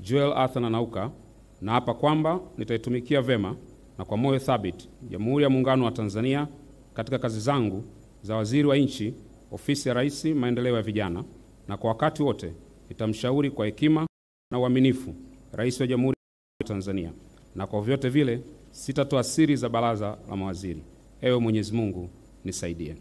Joel Arthur Nanauka, naapa kwamba nitaitumikia vema na kwa moyo thabiti Jamhuri ya Muungano wa Tanzania katika kazi zangu za waziri wa nchi, Ofisi ya Rais, Maendeleo ya Vijana, na kwa wakati wote nitamshauri kwa hekima na uaminifu Rais wa Jamhuri ya Tanzania, na kwa vyote vile sitatoa siri za baraza la mawaziri. Ewe Mwenyezi Mungu nisaidie.